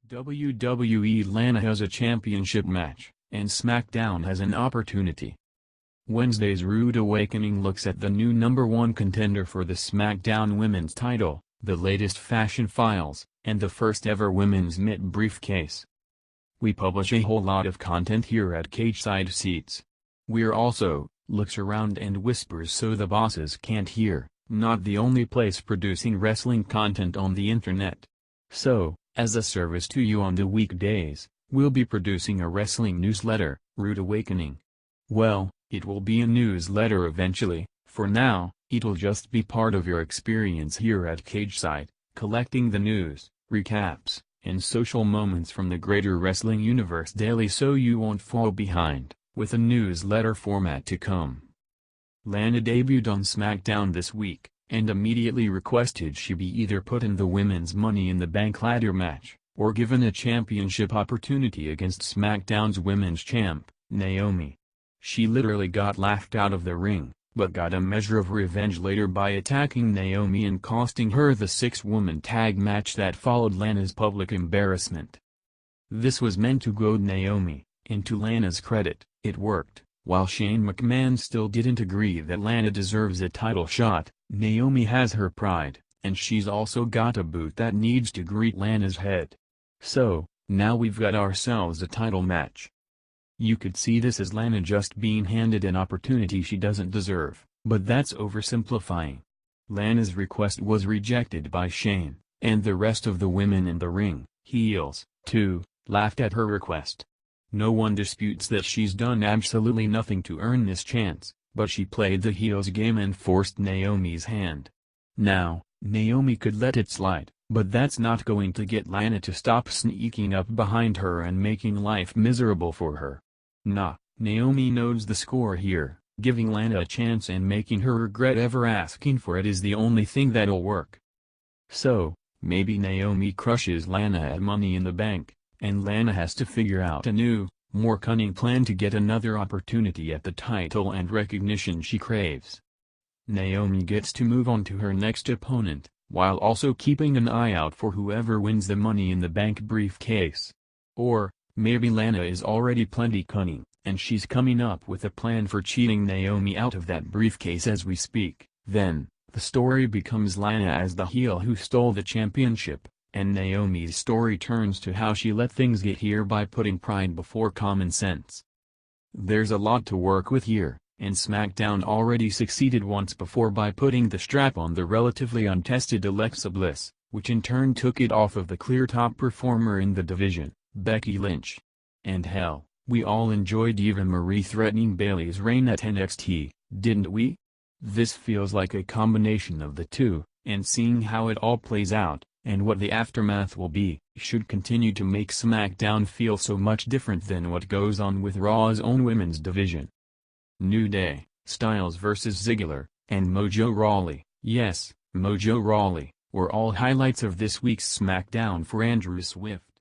WWE Lana has a championship match, and SmackDown has an opportunity. Wednesday's Rude Awakening looks at the new #1 contender for the SmackDown Women's title, the latest fashion files, and the first ever women's mitt briefcase. We publish a whole lot of content here at Cageside Seats. We're also, looks around and whispers so the bosses can't hear, not the only place producing wrestling content on the internet. So, as a service to you on the weekdays, we'll be producing a wrestling newsletter, Rude Awakening. Well, it will be a newsletter eventually. For now, it'll just be part of your experience here at Cageside, collecting the news, recaps, and social moments from the greater wrestling universe daily so you won't fall behind, with a newsletter format to come. Lana debuted on SmackDown this week, and immediately requested she be either put in the women's Money in the Bank ladder match, or given a championship opportunity against SmackDown's women's champ, Naomi. She literally got laughed out of the ring, but got a measure of revenge later by attacking Naomi and costing her the 6-woman tag match that followed Lana's public embarrassment. This was meant to goad Naomi, and to Lana's credit, it worked. While Shane McMahon still didn't agree that Lana deserves a title shot, Naomi has her pride, and she's also got a boot that needs to greet Lana's head. So, now we've got ourselves a title match. You could see this as Lana just being handed an opportunity she doesn't deserve, but that's oversimplifying. Lana's request was rejected by Shane, and the rest of the women in the ring, heels, too, laughed at her request. No one disputes that she's done absolutely nothing to earn this chance, but she played the heels game and forced Naomi's hand. Now, Naomi could let it slide, but that's not going to get Lana to stop sneaking up behind her and making life miserable for her. Nah, Naomi knows the score here. Giving Lana a chance and making her regret ever asking for it is the only thing that'll work. So, maybe Naomi crushes Lana at Money in the Bank, and Lana has to figure out a new, more cunning plan to get another opportunity at the title and recognition she craves. Naomi gets to move on to her next opponent, while also keeping an eye out for whoever wins the Money in the Bank briefcase. Or, maybe Lana is already plenty cunning, and she's coming up with a plan for cheating Naomi out of that briefcase as we speak. Then, the story becomes Lana as the heel who stole the championship, and Naomi's story turns to how she let things get here by putting pride before common sense. There's a lot to work with here, and SmackDown already succeeded once before by putting the strap on the relatively untested Alexa Bliss, which in turn took it off of the clear top performer in the division, Becky Lynch. And hell, we all enjoyed Eva Marie threatening Bayley's reign at NXT, didn't we? This feels like a combination of the two, and seeing how it all plays out, and what the aftermath will be, should continue to make SmackDown feel so much different than what goes on with Raw's own women's division. New Day, Styles vs Ziggler, and Mojo Rawley, yes, Mojo Rawley, were all highlights of this week's SmackDown for Andrew Swift.